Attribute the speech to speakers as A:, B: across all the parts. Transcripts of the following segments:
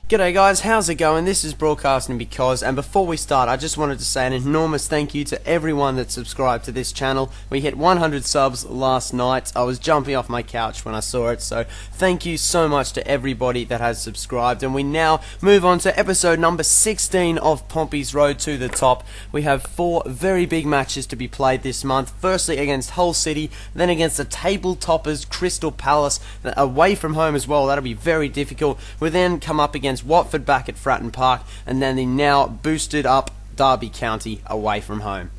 A: G'day guys, how's it going? This is Broadcasting Because, and before we start, I just wanted to say an enormous thank you to everyone that subscribed to this channel. We hit 100 subs last night. I was jumping off my couch when I saw it, so thank you so much to everybody that has subscribed. And we now move on to episode number 16 of Pompey's Road to the Top. We have 4 very big matches to be played this month. Firstly against Hull City, then against the table toppers Crystal Palace, away from home as well. That'll be very difficult. We then come up against Watford back at Fratton Park, and then the now boosted up Derby County away from home.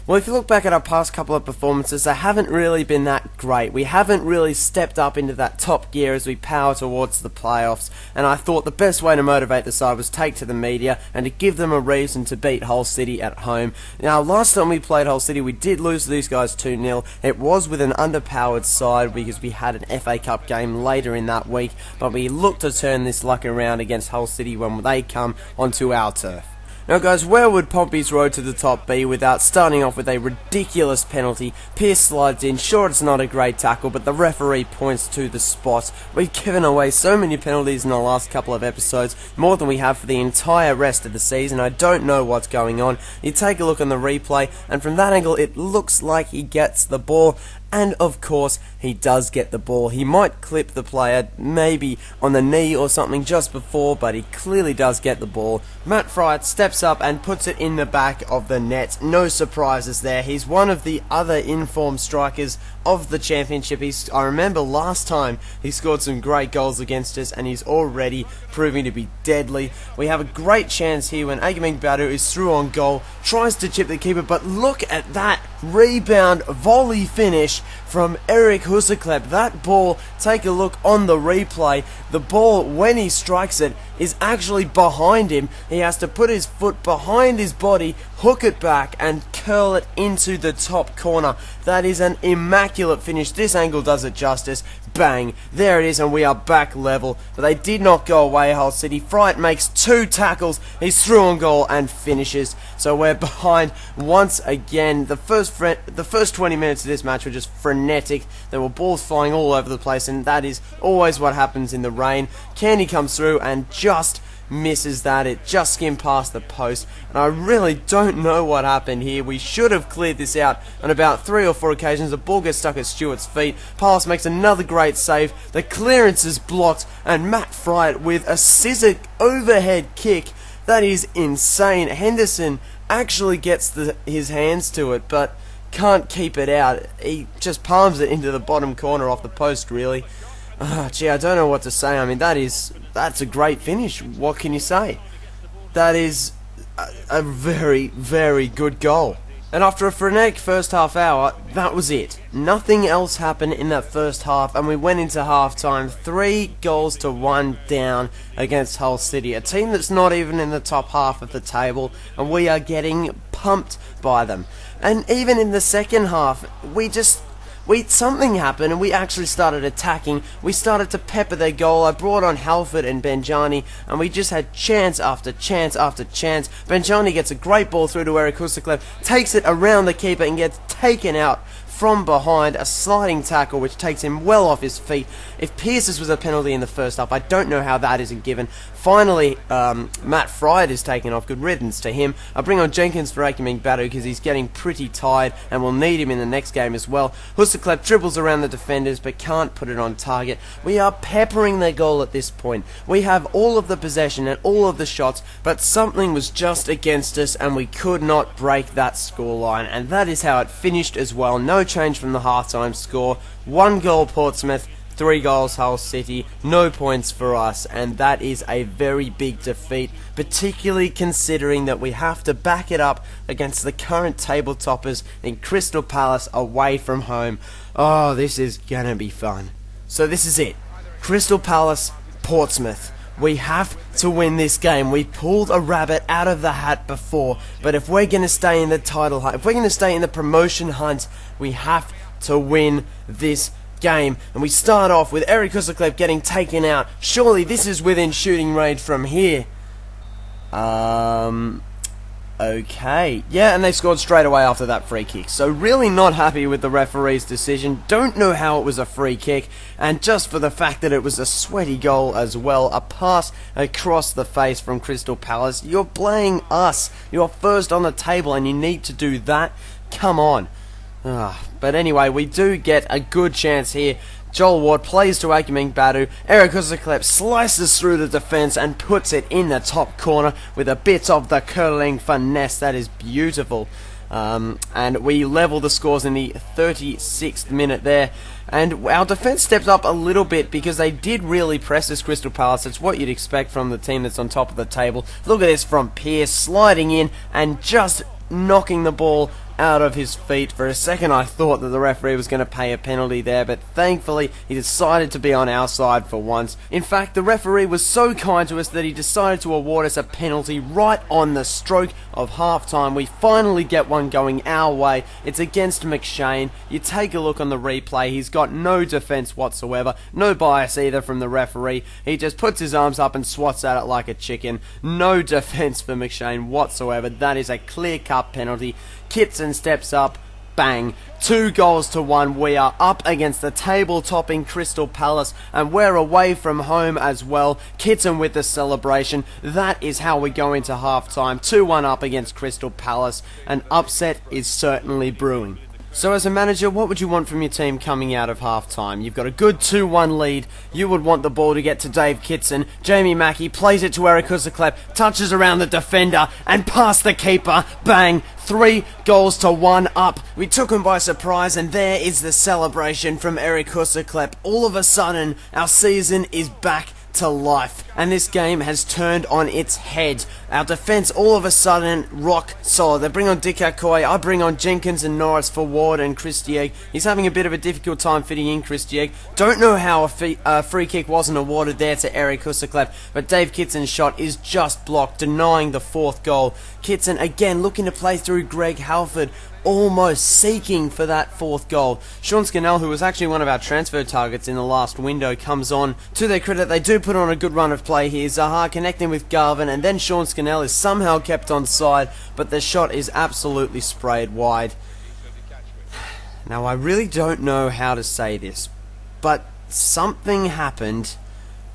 A: Well, if you look back at our past couple of performances, they haven't really been that great. We haven't really stepped up into that top gear as we power towards the playoffs, and I thought the best way to motivate the side was take to the media and to give them a reason to beat Hull City at home. Now, last time we played Hull City, we did lose to these guys 2-0. It was with an underpowered side because we had an FA Cup game later in that week, but we looked to turn this luck around against Hull City when they come onto our turf. Now guys, where would Pompey's road to the top be without starting off with a ridiculous penalty? Pierce slides in. Sure, it's not a great tackle, but the referee points to the spot. We've given away so many penalties in the last couple of episodes, more than we have for the entire rest of the season. I don't know what's going on. You take a look on the replay, and from that angle it looks like he gets the ball. And of course, he does get the ball. He might clip the player, maybe on the knee or something just before, but he clearly does get the ball. Matt Fryatt steps up and puts it in the back of the net. No surprises there. He's one of the other informed strikers of the championship. I remember last time he scored some great goals against us, and he's already proving to be deadly. We have a great chance here when Badu is through on goal, tries to chip the keeper, but look at that rebound volley finish from Eric Husseklep. That ball, take a look on the replay, the ball when he strikes it is actually behind him. He has to put his foot behind his body, hook it back and curl it into the top corner. That is an immaculate finish. This angle does it justice. Bang, there it is, and we are back level. But they did not go away, Hull City. Fryatt makes 2 tackles, he's through on goal and finishes. So we're behind once again. The first 20 minutes of this match were just frenetic. There were balls flying all over the place, and that is always what happens in the rain. Candy comes through and just misses that. It just skimmed past the post, and I really don't know what happened here. We should have cleared this out on about 3 or 4 occasions. The ball gets stuck at Stewart's feet. Palace makes another great save. The clearance is blocked, and Matt Fryatt with a scissor overhead kick. That is insane. Henderson actually gets his hands to it, but can't keep it out. He just palms it into the bottom corner off the post, really. Gee, I don't know what to say. I mean, that's a great finish. What can you say? That is a very, very good goal. And after a frenetic first half hour, that was it. Nothing else happened in that first half, and we went into half-time 3-1 down against Hull City, a team that's not even in the top half of the table, and we are getting pumped by them. And even in the second half, something happened, and we actually started attacking. We started to pepper their goal. I brought on Halford and Benjani, and we just had chance after chance after chance. Benjani gets a great ball through to Eric Husseklep, takes it around the keeper and gets taken out from behind. A sliding tackle which takes him well off his feet. If Pierce's was a penalty in the first half, I don't know how that isn't given. Finally, Matt Fryatt is taken off. Good riddance to him. I bring on Jenkins for Badu because he's getting pretty tired and we'll need him in the next game as well. Husseklep dribbles around the defenders but can't put it on target. We are peppering their goal at this point. We have all of the possession and all of the shots, but something was just against us and we could not break that scoreline, and that is how it finished as well. No change from the halftime score. 1 goal Portsmouth, 3 goals Hull City, no points for us, and that is a very big defeat, particularly considering that we have to back it up against the current table toppers in Crystal Palace away from home. Oh, this is gonna be fun. So this is it. Crystal Palace, Portsmouth. We have to win this game. We pulled a rabbit out of the hat before, but if we're going to stay in the title hunt, if we're going to stay in the promotion hunt, we have to win this game. And we start off with Eric Husseklep getting taken out. Surely this is within shooting range from here. Okay, yeah, and they scored straight away after that free kick. So really not happy with the referee's decision. Don't know how it was a free kick, and just for the fact that it was a sweaty goal as well, a pass across the face from Crystal Palace. You're playing us. You're first on the table, and you need to do that. Come on. But anyway, we do get a good chance here. Joel Ward plays to Akuming Badu. Eric Uzaklep slices through the defence and puts it in the top corner with a bit of the curling finesse. That is beautiful. And we level the scores in the 36th minute there. And our defence stepped up a little bit because they did really press this Crystal Palace. It's what you'd expect from the team that's on top of the table. Look at this from Pearce sliding in and just knocking the ball out of his feet. For a second I thought that the referee was going to pay a penalty there, but thankfully he decided to be on our side for once. In fact, the referee was so kind to us that he decided to award us a penalty right on the stroke of half-time. We finally get one going our way. It's against McShane. You take a look on the replay, he's got no defence whatsoever, no bias either from the referee. He just puts his arms up and swats at it like a chicken. No defence for McShane whatsoever. That is a clear-cut penalty. Kitson steps up, bang, 2-1. We are up against the table-topping Crystal Palace, and we're away from home as well. Kitson with the celebration. That is how we go into half-time. 2-1 up against Crystal Palace. An upset is certainly brewing. So as a manager, what would you want from your team coming out of half-time? You've got a good 2-1 lead. You would want the ball to get to Dave Kitson. Jamie Mackey plays it to Eric Uzaklep, touches around the defender, and past the keeper. Bang! 3-1 up. We took him by surprise, and there is the celebration from Eric Uzaklep. All of a sudden, our season is back to life, and this game has turned on its head. Our defence all of a sudden rock solid. They bring on Dick Akoi, I bring on Jenkins and Norris for Ward and Christieg. He's having a bit of a difficult time fitting in Christieg. Don't know how a free kick wasn't awarded there to Eric Uzaklep, but Dave Kitson's shot is just blocked, denying the fourth goal. Kitson again looking to play through Greg Halford, almost seeking for that fourth goal. Sean Scannell, who was actually one of our transfer targets in the last window, comes on. To their credit, they do put on a good run of play here. Zaha connecting with Garvin, and then Sean Scannell is somehow kept on side, but the shot is absolutely sprayed wide. Now, I really don't know how to say this, but something happened.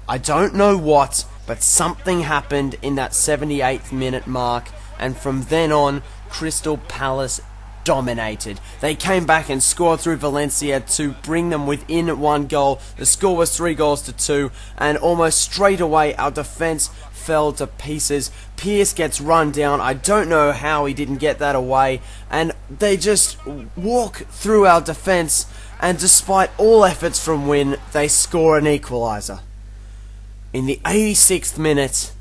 A: I don't know what, but something happened in that 78th minute mark, and from then on, Crystal Palace dominated. They came back and scored through Valencia to bring them within 1 goal. The score was 3-2, and almost straight away our defence fell to pieces. Pearce gets run down. I don't know how he didn't get that away, and they just walk through our defence, and despite all efforts from Wynn, they score an equaliser. In the 86th minute,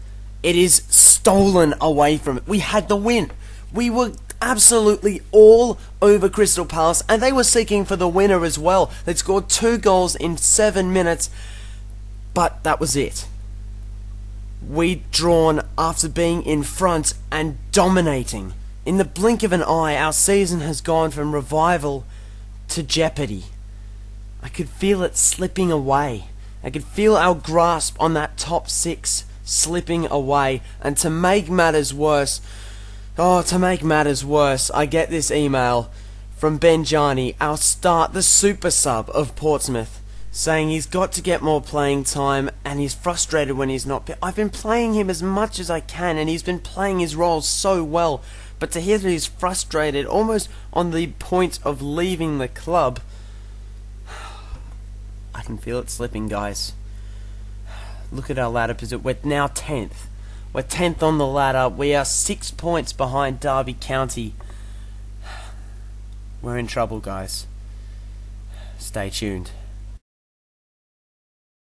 A: it is stolen away from it. We had the win. We were absolutely all over Crystal Palace, and they were seeking for the winner as well. They scored 2 goals in 7 minutes, but that was it. We'd drawn after being in front and dominating. In the blink of an eye, our season has gone from revival to jeopardy. I could feel it slipping away. I could feel our grasp on that top 6 slipping away, and to make matters worse, I get this email from Ben Jarney, the super sub of Portsmouth, saying he's got to get more playing time and he's frustrated when he's not. I've been playing him as much as I can, and he's been playing his role so well, but to hear that he's frustrated, almost on the point of leaving the club, I can feel it slipping, guys. Look at our ladder position. We're now 10th. We're 10th on the ladder. We are 6 points behind Derby County. We're in trouble, guys. Stay tuned.